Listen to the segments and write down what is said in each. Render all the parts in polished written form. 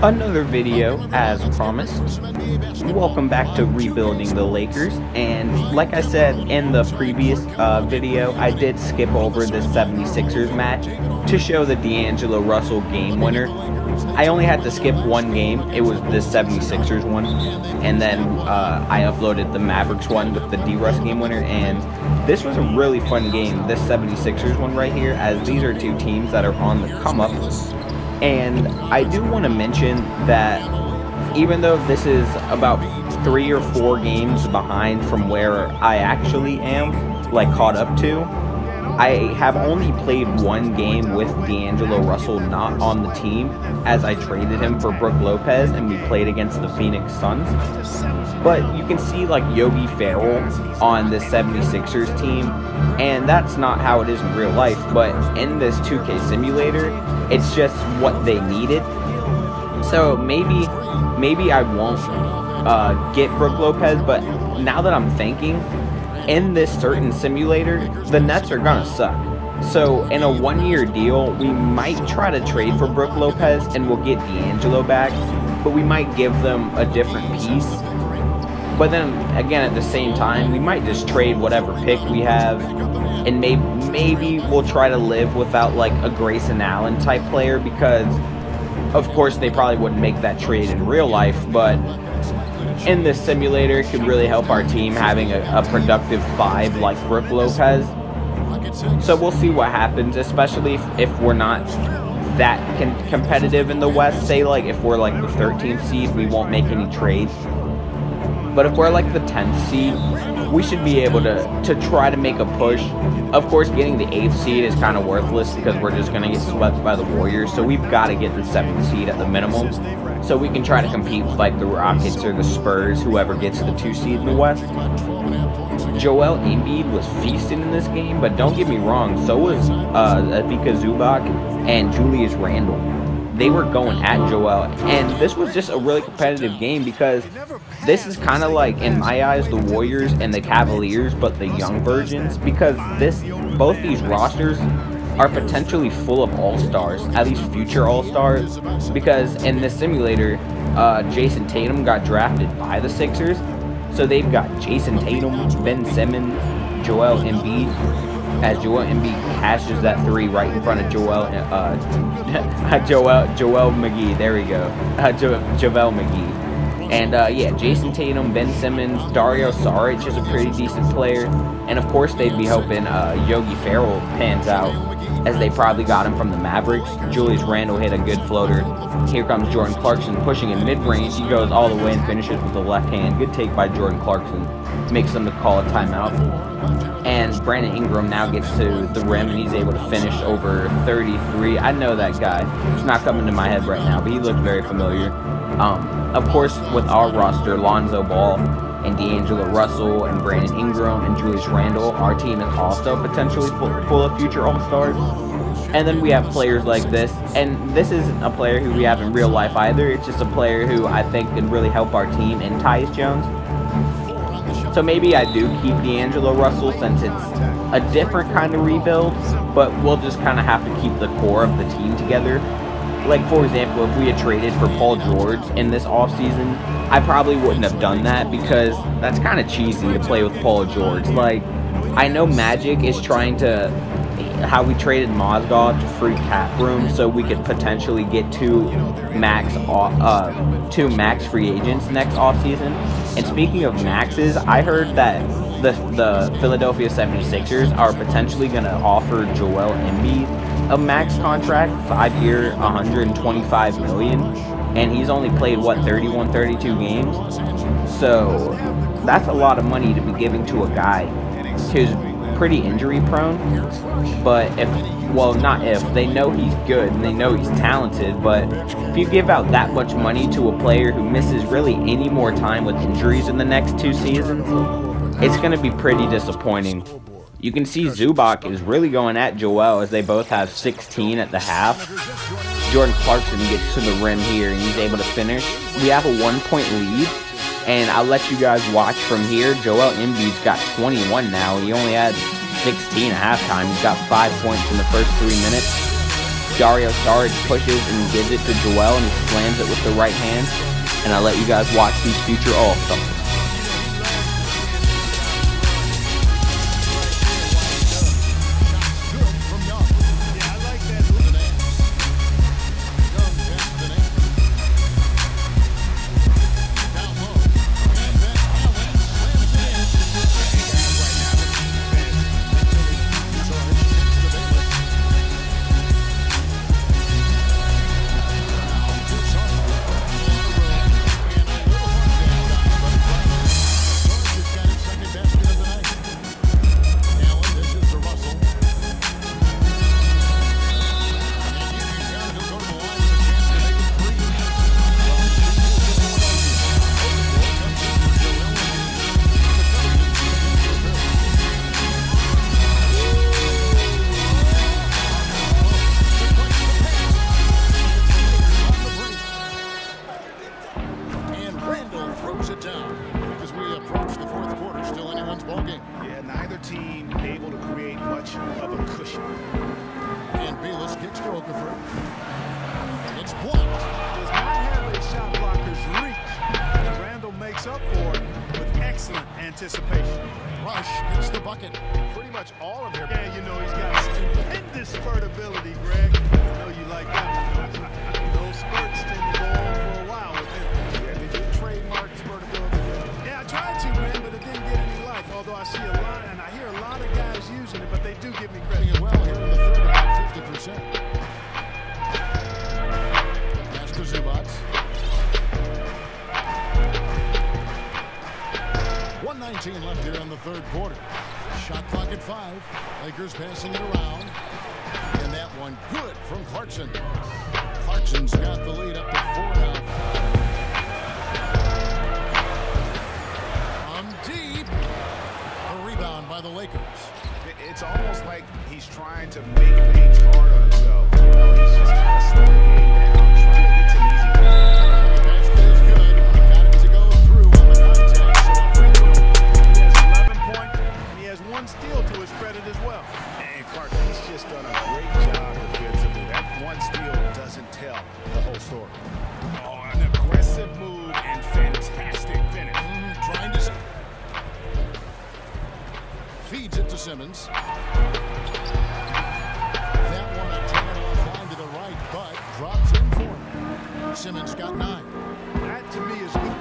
Another video as promised. Welcome back to Rebuilding the Lakers, and like I said in the previous video, I did skip over the 76ers match to show the D'Angelo Russell game winner. I only had to skip one game. It was the 76ers one, and then I uploaded the Mavericks one with the D Russ game winner, and this was a really fun game, this 76ers one right here, as these are two teams that are on the come up. And I do want to mention that even though this is about 3 or 4 games behind from where I actually am, like caught up to, I have only played one game with D'Angelo Russell not on the team, as I traded him for Brook Lopez and we played against the Phoenix Suns. But you can see like Yogi Ferrell on the 76ers team, and that's not how it is in real life, but in this 2K simulator, it's just what they needed. So maybe I won't get Brook Lopez, but now that I'm thinking, in this certain simulator, the Nets are gonna suck. So in a 1-year deal, we might try to trade for Brook Lopez and we'll get D'Angelo back, but we might give them a different piece. But then again, at the same time, we might just trade whatever pick we have, and maybe we'll try to live without like a Grayson Allen type player, because of course they probably wouldn't make that trade in real life, but in this simulator it could really help our team having a productive 5 like Brook Lopez. So we'll see what happens, especially if we're not that competitive in the West. Say like if we're like the 13th seed, we won't make any trades. But if we're like the 10th seed, we should be able to try to make a push. Of course, getting the 8th seed is kind of worthless because we're just going to get swept by the Warriors. So we've got to get the 7th seed at the minimum, so we can try to compete with like the Rockets or the Spurs, whoever gets the 2 seed in the West. Joel Embiid was feasting in this game, but don't get me wrong, so was Ivica Zubac and Julius Randle. They were going at Joel, and this was just a really competitive game because this is kind of like, in my eyes, the Warriors and the Cavaliers, but the young versions, because both these rosters are potentially full of all-stars, at least future all-stars, because in this simulator, Jason Tatum got drafted by the Sixers, so they've got Jason Tatum, Ben Simmons, Joel Embiid, as Joel Embiid cashes that 3 right in front of Joel McGee. There we go. JaVale McGee. And yeah, Jason Tatum, Ben Simmons, Dario Saric is a pretty decent player. And of course they'd be hoping Yogi Ferrell pans out, as they probably got him from the Mavericks. Julius Randle hit a good floater. Here comes Jordan Clarkson pushing in mid-range. He goes all the way and finishes with the left hand. Good take by Jordan Clarkson. Makes them to call a timeout. And Brandon Ingram now gets to the rim and he's able to finish over 33. I know that guy. It's not coming to my head right now, but he looked very familiar. Of course, with our roster, Lonzo Ball and D'Angelo Russell and Brandon Ingram and Julius Randle, our team is also potentially full of future all-stars. And then we have players like this, and this isn't a player who we have in real life either. It's just a player who I think could really help our team in Tyus Jones. So maybe I do keep D'Angelo Russell since it's a different kind of rebuild, but we'll just kind of have to keep the core of the team together. Like, for example, if we had traded for Paul George in this offseason, I probably wouldn't have done that because that's kind of cheesy to play with Paul George. Like, I know Magic is trying to, how we traded Mozgov to free cap room so we could potentially get 2 max free agents next offseason. And speaking of maxes, I heard that the Philadelphia 76ers are potentially going to offer Joel Embiid a max contract, 5-year, $125 million, and he's only played, what, 31, 32 games? So that's a lot of money to be giving to a guy who's pretty injury prone. But they know he's good and they know he's talented, but if you give out that much money to a player who misses really any more time with injuries in the next 2 seasons, it's going to be pretty disappointing. You can see Zubac is really going at Joel, as they both have 16 at the half. Jordan Clarkson gets to the rim here and he's able to finish. We have a 1-point lead, and I'll let you guys watch from here. Joel Embiid's got 21 now. He only had 16 at halftime. He's got 5 points in the first 3 minutes. Dario Saric pushes and gives it to Joel, and he slams it with the right hand. And I let you guys watch these future All-Stars. Up for it with excellent anticipation. Rush gets the bucket. Pretty much all of their. Yeah, you know he's got stupendous spurtability, Greg. I know you like that one, don't you? Those spurts tend to go on for a while with him. Yeah, did you trademark spurtability? Yeah, I tried to, man, but it didn't get any life. Although I see a lot, and I hear a lot of guys using it, but they do give me credit. Doing it well here in the third, about 50%. Pass to Zubac. 1:19 left here in the third quarter. Shot clock at 5. Lakers passing it around. And that one good from Clarkson. Clarkson's got the lead up to 4 now. From deep. A rebound by the Lakers. It's almost like he's trying to make things hard on himself. You know, he's just kind of slowing the game down, trying to get some easy ones. The basket is good. Got it to go through on the contact. One steal to his credit as well. And Clarkson's just done a great job defensively. That one steal doesn't tell the whole story. Oh, an aggressive move and fantastic finish. Trying to feeds it to Simmons. That one a turn offline to the right, but drops in for him. Simmons got 9. That to me is good.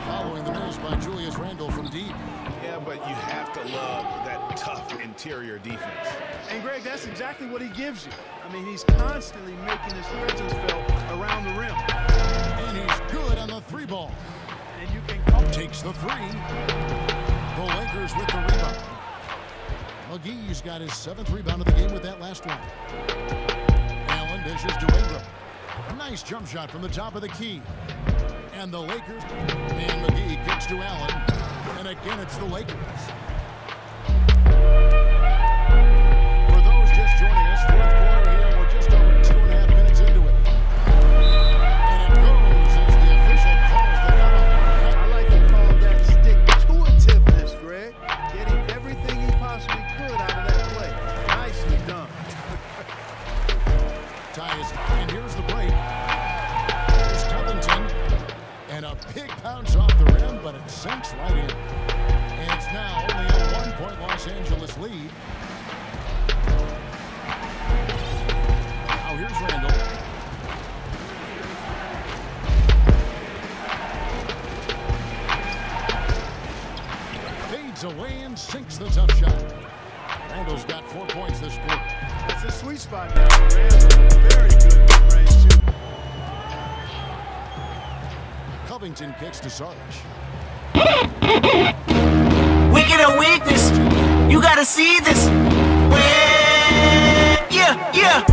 Following the miss by Julius Randle from deep. Yeah, but you have to love that tough interior defense. And Greg, that's exactly what he gives you. I mean, he's constantly making his presence felt around the rim. And he's good on the 3 ball. And you can come. Takes the 3. The Lakers with the rebound. McGee's got his 7th rebound of the game with that last one. Allen dishes to Ingram. A nice jump shot from the top of the key. And the Lakers. And McGee kicks to Allen. And again, it's the Lakers. For those just joining us, fourth quarter here, we're just over 2.5 minutes into it. And it goes as the official calls the foul. I like to call that stick-to-itiveness, Greg. Getting everything he possibly could out of that play. Nicely done. Ties, and here's the break. Here's Covington. And a big bounce off the rim, but it sinks right in. And it's now only a 1-point Los Angeles lead. Now here's Randle. Fades away and sinks the tough shot. Randle's got 4 points this quarter. It's a sweet spot now. Randle, very good mid-range shooter. Covington kicks to Saric. Wicked or weakness, you gotta see this. Yeah, yeah.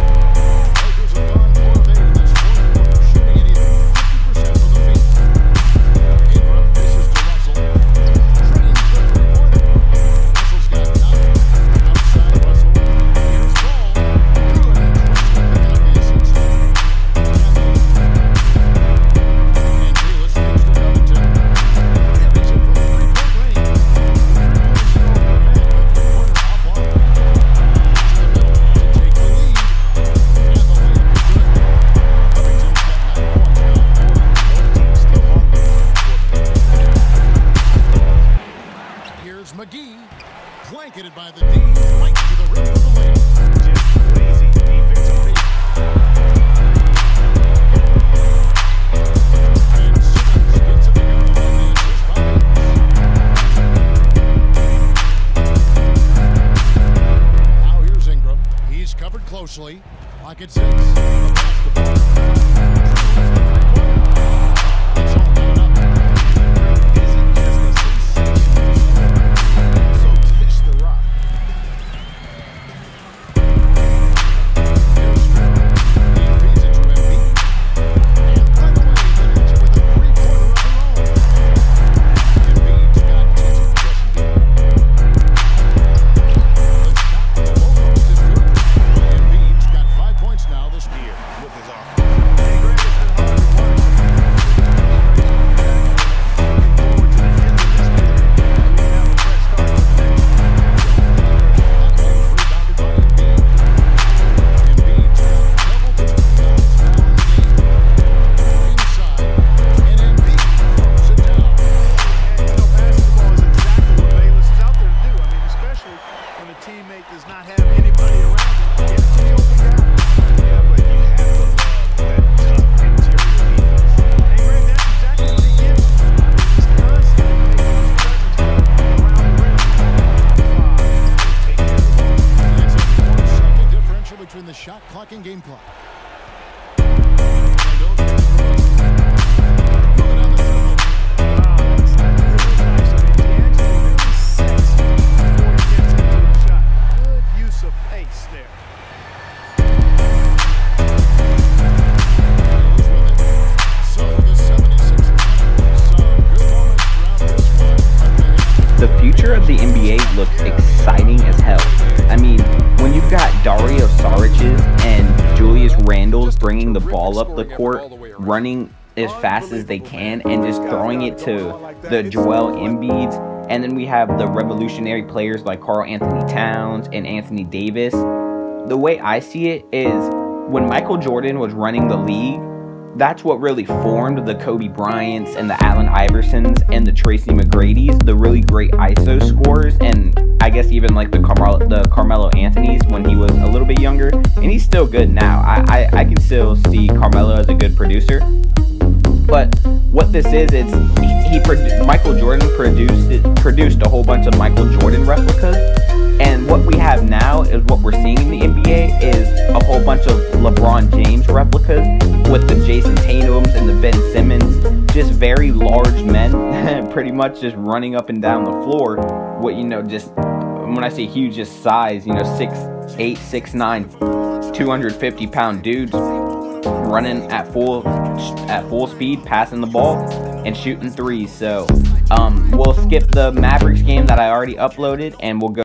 clock at 6. Between the shot clock and game clock. Good use of pace there. The future of the NBA looks exciting as hell. I mean, when you've got Dario Saric's and Julius Randle's bringing the ball up the court, running as fast as they can, and just throwing it to the Joel Embiids, and then we have the revolutionary players like Karl Anthony Towns and Anthony Davis. The way I see it is, when Michael Jordan was running the league, that's what really formed the Kobe Bryants and the Allen Iversons and the Tracy McGrady's, the really great ISO scorers, and I guess even like the Carmelo Anthony's when he was a little bit younger, and he's still good now. I can still see Carmelo as a good producer, but what this is, Michael Jordan produced a whole bunch of Michael Jordan replicas, and what we have now is what we're seeing in the NBA is a whole bunch of LeBron James replicas with the Jason Tatums and the Ben Simmons, just very large men, pretty much just running up and down the floor. What, you know, just when I say huge, just size, you know, 6'8", 6'9", 250-pound dudes running at full speed, passing the ball and shooting threes. So we'll skip the Mavericks game that I already uploaded, and we'll go